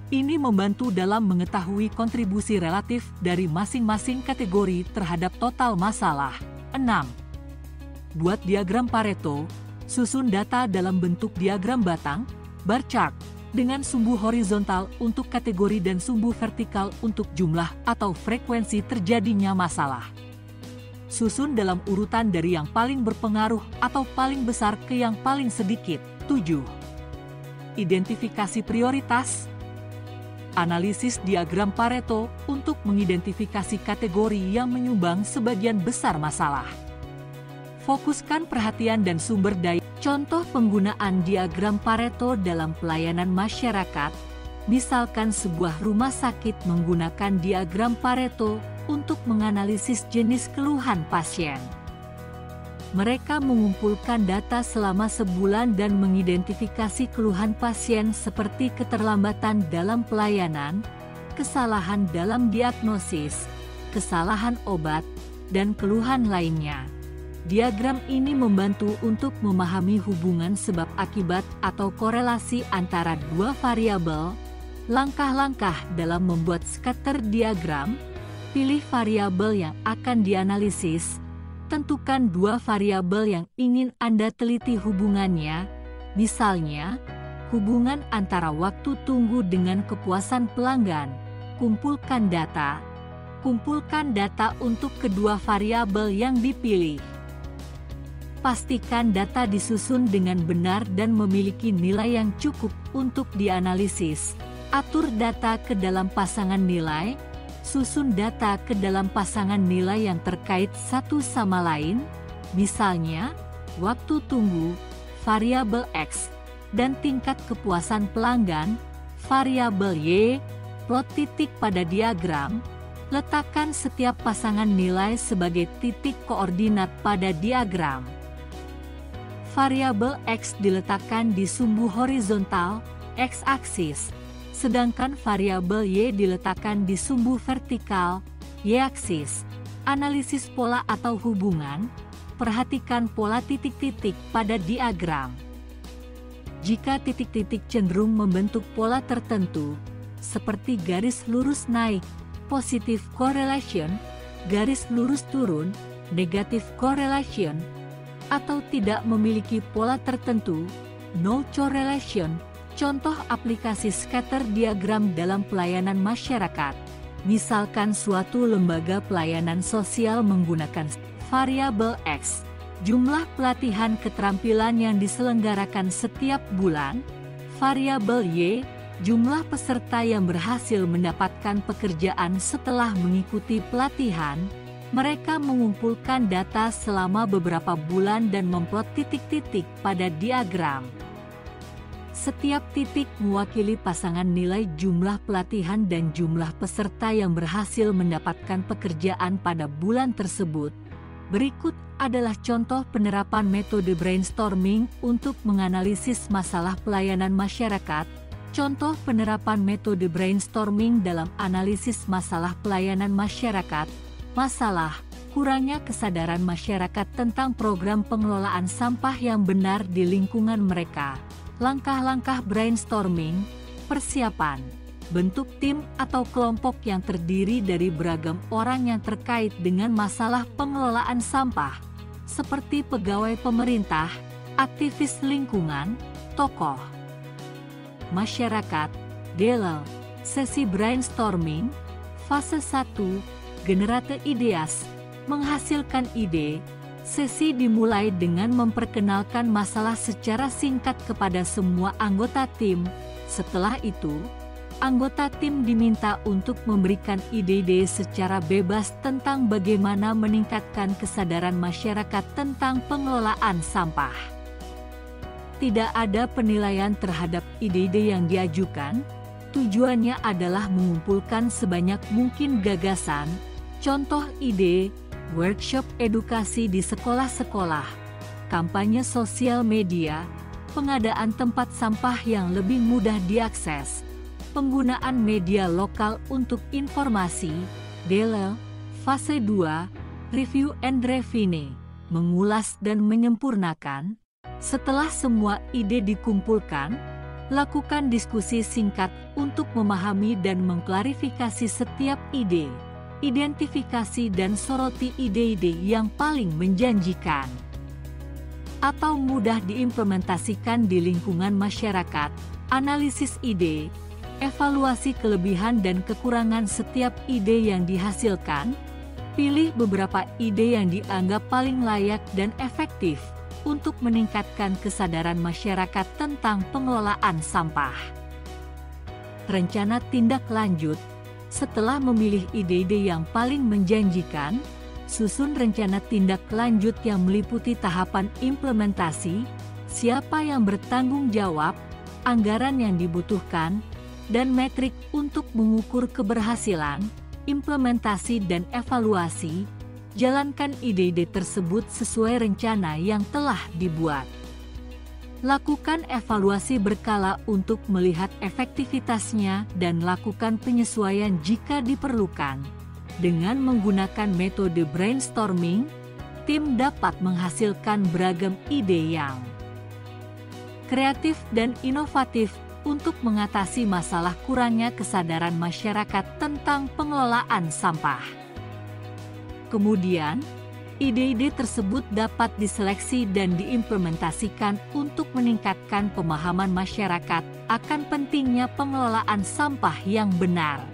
Ini membantu dalam mengetahui kontribusi relatif dari masing-masing kategori terhadap total masalah. 6. Buat diagram Pareto. Susun data dalam bentuk diagram batang, bar chart. dengan sumbu horizontal untuk kategori dan sumbu vertikal untuk jumlah atau frekuensi terjadinya masalah. Susun dalam urutan dari yang paling berpengaruh atau paling besar ke yang paling sedikit. 7. Identifikasi prioritas. Analisis diagram Pareto untuk mengidentifikasi kategori yang menyumbang sebagian besar masalah. Fokuskan perhatian dan sumber daya. Contoh penggunaan diagram Pareto dalam pelayanan masyarakat, misalkan sebuah rumah sakit menggunakan diagram Pareto untuk menganalisis jenis keluhan pasien. Mereka mengumpulkan data selama sebulan dan mengidentifikasi keluhan pasien seperti keterlambatan dalam pelayanan, kesalahan dalam diagnosis, kesalahan obat, dan keluhan lainnya. Diagram ini membantu untuk memahami hubungan sebab akibat atau korelasi antara dua variabel. Langkah-langkah dalam membuat scatter diagram: pilih variabel yang akan dianalisis. Tentukan dua variabel yang ingin Anda teliti hubungannya, misalnya, hubungan antara waktu tunggu dengan kepuasan pelanggan. Kumpulkan data. Kumpulkan data untuk kedua variabel yang dipilih. Pastikan data disusun dengan benar dan memiliki nilai yang cukup untuk dianalisis. Atur data ke dalam pasangan nilai. Susun data ke dalam pasangan nilai yang terkait satu sama lain, misalnya, waktu tunggu, variabel X, dan tingkat kepuasan pelanggan, variabel Y. Plot titik pada diagram. Letakkan setiap pasangan nilai sebagai titik koordinat pada diagram. Variabel X diletakkan di sumbu horizontal, X-aksis, sedangkan variabel Y diletakkan di sumbu vertikal, Y-aksis. Analisis pola atau hubungan. Perhatikan pola titik-titik pada diagram. Jika titik-titik cenderung membentuk pola tertentu, seperti garis lurus naik, positive correlation, garis lurus turun, negative correlation, atau tidak memiliki pola tertentu, no correlation. Contoh aplikasi scatter diagram dalam pelayanan masyarakat. Misalkan suatu lembaga pelayanan sosial menggunakan variabel X, jumlah pelatihan keterampilan yang diselenggarakan setiap bulan, variabel Y, jumlah peserta yang berhasil mendapatkan pekerjaan setelah mengikuti pelatihan. Mereka mengumpulkan data selama beberapa bulan dan memplot titik-titik pada diagram. Setiap titik mewakili pasangan nilai jumlah pelatihan dan jumlah peserta yang berhasil mendapatkan pekerjaan pada bulan tersebut. Berikut adalah contoh penerapan metode brainstorming untuk menganalisis masalah pelayanan masyarakat. Contoh penerapan metode brainstorming dalam analisis masalah pelayanan masyarakat. Masalah: kurangnya kesadaran masyarakat tentang program pengelolaan sampah yang benar di lingkungan mereka. Langkah-langkah brainstorming. Persiapan: bentuk tim atau kelompok yang terdiri dari beragam orang yang terkait dengan masalah pengelolaan sampah, seperti pegawai pemerintah, aktivis lingkungan, tokoh masyarakat. Delel. Sesi brainstorming. Fase 1. Generate ideas. Menghasilkan ide. Sesi dimulai dengan memperkenalkan masalah secara singkat kepada semua anggota tim. Setelah itu, anggota tim diminta untuk memberikan ide-ide secara bebas tentang bagaimana meningkatkan kesadaran masyarakat tentang pengelolaan sampah. Tidak ada penilaian terhadap ide-ide yang diajukan. Tujuannya adalah mengumpulkan sebanyak mungkin gagasan, contoh ide, workshop edukasi di sekolah-sekolah, kampanye sosial media, pengadaan tempat sampah yang lebih mudah diakses, penggunaan media lokal untuk informasi. Delel. Fase 2. Review and refine. Mengulas dan menyempurnakan. Setelah semua ide dikumpulkan, lakukan diskusi singkat untuk memahami dan mengklarifikasi setiap ide. Identifikasi dan soroti ide-ide yang paling menjanjikan atau mudah diimplementasikan di lingkungan masyarakat. analisis ide, evaluasi kelebihan dan kekurangan setiap ide yang dihasilkan, pilih beberapa ide yang dianggap paling layak dan efektif untuk meningkatkan kesadaran masyarakat tentang pengelolaan sampah. Rencana tindak lanjut. Setelah memilih ide-ide yang paling menjanjikan, susun rencana tindak lanjut yang meliputi tahapan implementasi, siapa yang bertanggung jawab, anggaran yang dibutuhkan, dan metrik untuk mengukur keberhasilan, implementasi dan evaluasi. Jalankan ide-ide tersebut sesuai rencana yang telah dibuat. Lakukan evaluasi berkala untuk melihat efektivitasnya dan lakukan penyesuaian jika diperlukan. Dengan menggunakan metode brainstorming, tim dapat menghasilkan beragam ide yang kreatif dan inovatif untuk mengatasi masalah kurangnya kesadaran masyarakat tentang pengelolaan sampah. Kemudian, ide-ide tersebut dapat diseleksi dan diimplementasikan untuk meningkatkan pemahaman masyarakat akan pentingnya pengelolaan sampah yang benar.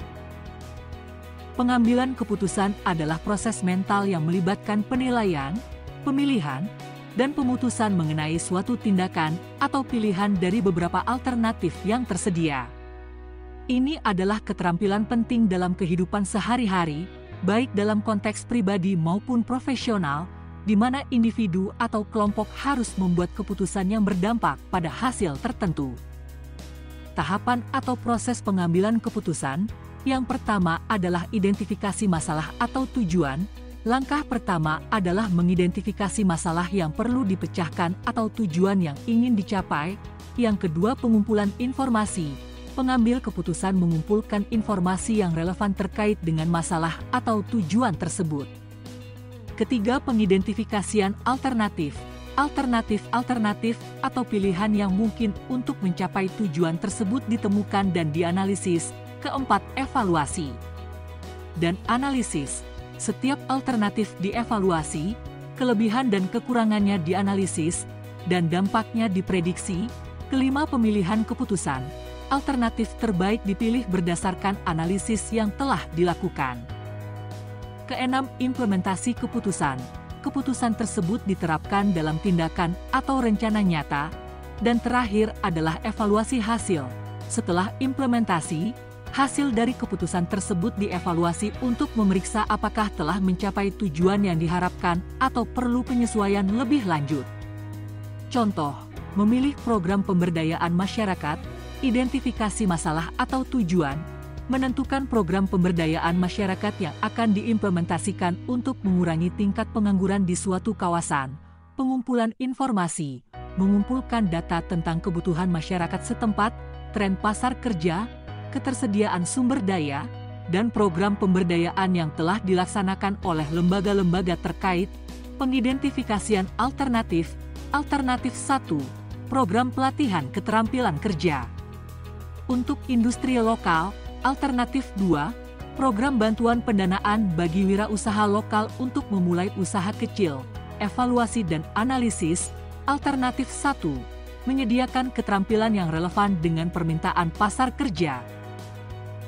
Pengambilan keputusan adalah proses mental yang melibatkan penilaian, pemilihan, dan pemutusan mengenai suatu tindakan atau pilihan dari beberapa alternatif yang tersedia. Ini adalah keterampilan penting dalam kehidupan sehari-hari, baik dalam konteks pribadi maupun profesional, di mana individu atau kelompok harus membuat keputusan yang berdampak pada hasil tertentu. Tahapan atau proses pengambilan keputusan, yang pertama adalah identifikasi masalah atau tujuan. Langkah pertama adalah mengidentifikasi masalah yang perlu dipecahkan atau tujuan yang ingin dicapai. Yang kedua, pengumpulan informasi. Pengambil keputusan mengumpulkan informasi yang relevan terkait dengan masalah atau tujuan tersebut. Ketiga, pengidentifikasian alternatif. Alternatif atau pilihan yang mungkin untuk mencapai tujuan tersebut ditemukan dan dianalisis. Keempat, evaluasi dan analisis. Setiap alternatif dievaluasi, kelebihan dan kekurangannya dianalisis, dan dampaknya diprediksi. Kelima, pemilihan keputusan. Alternatif terbaik dipilih berdasarkan analisis yang telah dilakukan. Keenam, implementasi keputusan. Keputusan tersebut diterapkan dalam tindakan atau rencana nyata. Dan terakhir adalah evaluasi hasil. Setelah implementasi, hasil dari keputusan tersebut dievaluasi untuk memeriksa apakah telah mencapai tujuan yang diharapkan atau perlu penyesuaian lebih lanjut. Contoh, memilih program pemberdayaan masyarakat, identifikasi masalah atau tujuan, menentukan program pemberdayaan masyarakat yang akan diimplementasikan untuk mengurangi tingkat pengangguran di suatu kawasan, pengumpulan informasi, mengumpulkan data tentang kebutuhan masyarakat setempat, tren pasar kerja, ketersediaan sumber daya, dan program pemberdayaan yang telah dilaksanakan oleh lembaga-lembaga terkait. Pengidentifikasian alternatif. Alternatif 1, program pelatihan keterampilan kerja. Untuk industri lokal, alternatif 2, program bantuan pendanaan bagi wirausaha lokal untuk memulai usaha kecil. Evaluasi dan analisis. Alternatif 1, menyediakan keterampilan yang relevan dengan permintaan pasar kerja,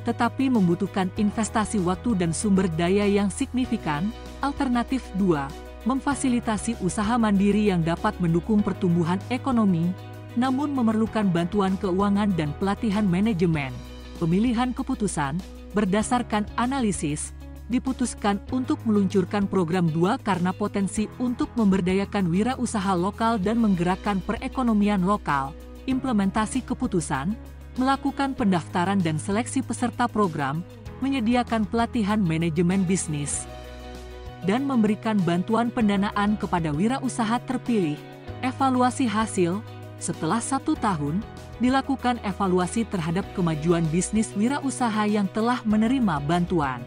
tetapi membutuhkan investasi waktu dan sumber daya yang signifikan. Alternatif 2, memfasilitasi usaha mandiri yang dapat mendukung pertumbuhan ekonomi, namun memerlukan bantuan keuangan dan pelatihan manajemen. Pemilihan keputusan, berdasarkan analisis, diputuskan untuk meluncurkan program 2 karena potensi untuk memberdayakan wirausaha lokal dan menggerakkan perekonomian lokal. Implementasi keputusan, melakukan pendaftaran dan seleksi peserta program, menyediakan pelatihan manajemen bisnis, dan memberikan bantuan pendanaan kepada wirausaha terpilih. Evaluasi hasil. Setelah 1 tahun, dilakukan evaluasi terhadap kemajuan bisnis wirausaha yang telah menerima bantuan.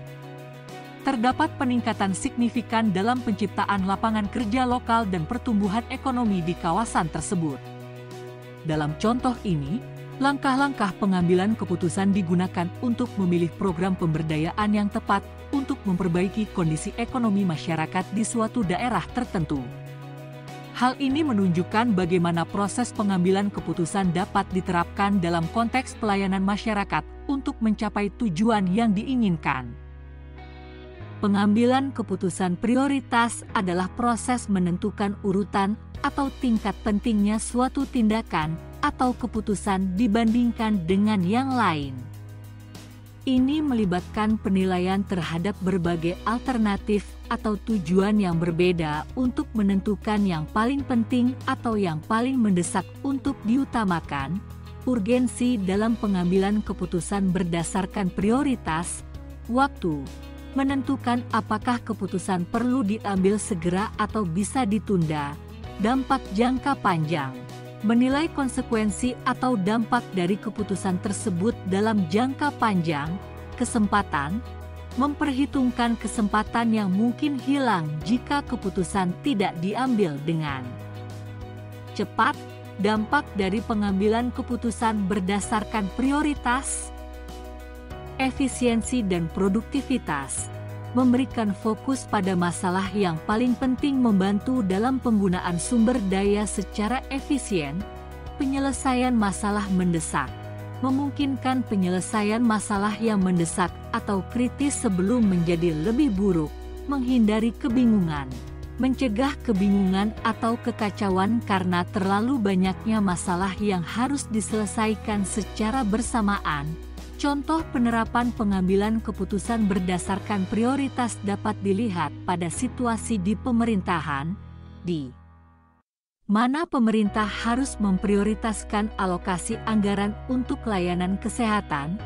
Terdapat peningkatan signifikan dalam penciptaan lapangan kerja lokal dan pertumbuhan ekonomi di kawasan tersebut. Dalam contoh ini, langkah-langkah pengambilan keputusan digunakan untuk memilih program pemberdayaan yang tepat untuk memperbaiki kondisi ekonomi masyarakat di suatu daerah tertentu. Hal ini menunjukkan bagaimana proses pengambilan keputusan dapat diterapkan dalam konteks pelayanan masyarakat untuk mencapai tujuan yang diinginkan. Pengambilan keputusan prioritas adalah proses menentukan urutan atau tingkat pentingnya suatu tindakan atau keputusan dibandingkan dengan yang lain. Ini melibatkan penilaian terhadap berbagai alternatif atau tujuan yang berbeda untuk menentukan yang paling penting atau yang paling mendesak untuk diutamakan. Urgensi dalam pengambilan keputusan berdasarkan prioritas, waktu, menentukan apakah keputusan perlu diambil segera atau bisa ditunda, dampak jangka panjang, menilai konsekuensi atau dampak dari keputusan tersebut dalam jangka panjang, kesempatan, memperhitungkan kesempatan yang mungkin hilang jika keputusan tidak diambil dengan cepat, dampak dari pengambilan keputusan berdasarkan prioritas, efisiensi dan produktivitas, memberikan fokus pada masalah yang paling penting, membantu dalam penggunaan sumber daya secara efisien, penyelesaian masalah mendesak, memungkinkan penyelesaian masalah yang mendesak atau kritis sebelum menjadi lebih buruk, menghindari kebingungan, mencegah kebingungan atau kekacauan karena terlalu banyaknya masalah yang harus diselesaikan secara bersamaan. Contoh penerapan pengambilan keputusan berdasarkan prioritas dapat dilihat pada situasi di pemerintahan, di mana pemerintah harus memprioritaskan alokasi anggaran untuk layanan kesehatan,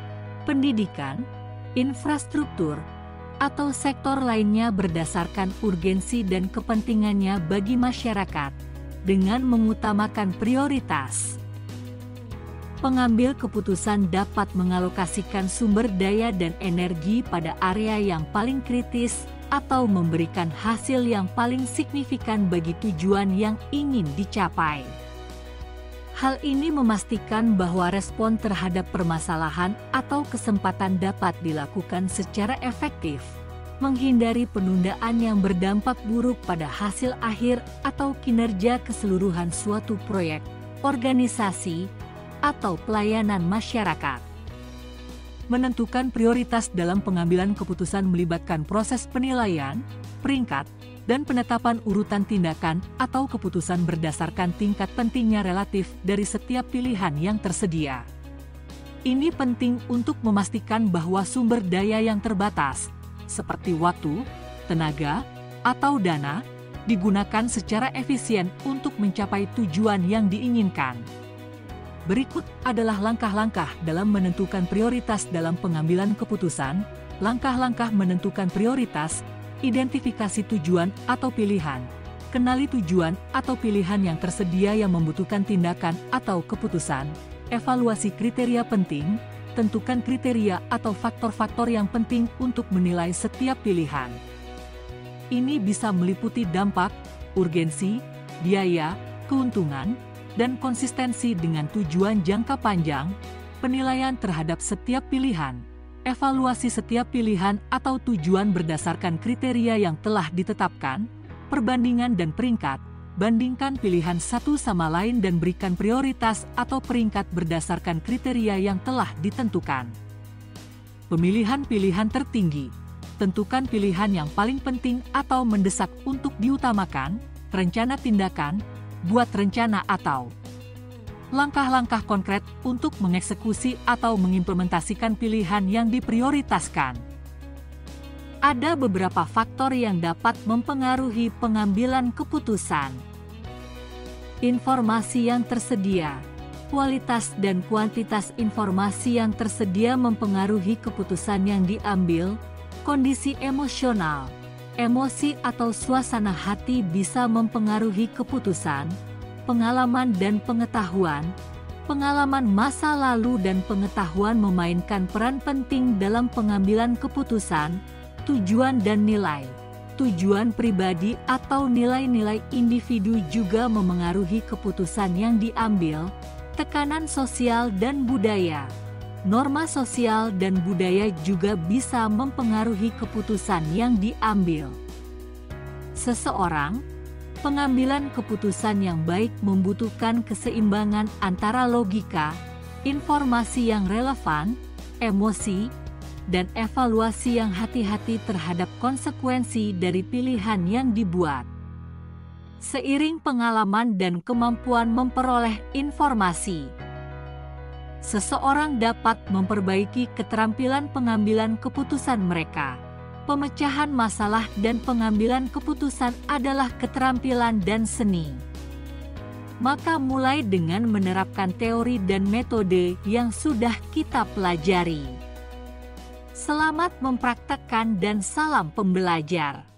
pendidikan, infrastruktur, atau sektor lainnya berdasarkan urgensi dan kepentingannya bagi masyarakat, dengan mengutamakan prioritas. Pengambil keputusan dapat mengalokasikan sumber daya dan energi pada area yang paling kritis atau memberikan hasil yang paling signifikan bagi tujuan yang ingin dicapai. Hal ini memastikan bahwa respon terhadap permasalahan atau kesempatan dapat dilakukan secara efektif, menghindari penundaan yang berdampak buruk pada hasil akhir atau kinerja keseluruhan suatu proyek, organisasi, atau pelayanan masyarakat. Menentukan prioritas dalam pengambilan keputusan melibatkan proses penilaian, peringkat, dan penetapan urutan tindakan atau keputusan berdasarkan tingkat pentingnya relatif dari setiap pilihan yang tersedia. Ini penting untuk memastikan bahwa sumber daya yang terbatas, seperti waktu, tenaga, atau dana, digunakan secara efisien untuk mencapai tujuan yang diinginkan. Berikut adalah langkah-langkah dalam menentukan prioritas dalam pengambilan keputusan. Langkah-langkah menentukan prioritas: identifikasi tujuan atau pilihan, kenali tujuan atau pilihan yang tersedia yang membutuhkan tindakan atau keputusan, evaluasi kriteria penting, tentukan kriteria atau faktor-faktor yang penting untuk menilai setiap pilihan. Ini bisa meliputi dampak, urgensi, biaya, keuntungan, dan konsistensi dengan tujuan jangka panjang, penilaian terhadap setiap pilihan, evaluasi setiap pilihan atau tujuan berdasarkan kriteria yang telah ditetapkan, perbandingan dan peringkat, bandingkan pilihan satu sama lain dan berikan prioritas atau peringkat berdasarkan kriteria yang telah ditentukan. Pemilihan pilihan tertinggi, tentukan pilihan yang paling penting atau mendesak untuk diutamakan, rencana tindakan, buat rencana atau langkah-langkah konkret untuk mengeksekusi atau mengimplementasikan pilihan yang diprioritaskan. Ada beberapa faktor yang dapat mempengaruhi pengambilan keputusan. Informasi yang tersedia, kualitas dan kuantitas informasi yang tersedia mempengaruhi keputusan yang diambil. Kondisi emosional, emosi atau suasana hati bisa mempengaruhi keputusan. Pengalaman dan pengetahuan, pengalaman masa lalu dan pengetahuan memainkan peran penting dalam pengambilan keputusan. Tujuan dan nilai, tujuan pribadi atau nilai-nilai individu juga memengaruhi keputusan yang diambil. Tekanan sosial dan budaya, norma sosial dan budaya juga bisa mempengaruhi keputusan yang diambil. Seseorang, Pengambilan keputusan yang baik membutuhkan keseimbangan antara logika, informasi yang relevan, emosi, dan evaluasi yang hati-hati terhadap konsekuensi dari pilihan yang dibuat. Seiring pengalaman dan kemampuan memperoleh informasi, seseorang dapat memperbaiki keterampilan pengambilan keputusan mereka. Pemecahan masalah dan pengambilan keputusan adalah keterampilan dan seni. Maka mulai dengan menerapkan teori dan metode yang sudah kita pelajari. Selamat mempraktekkan dan salam pembelajar.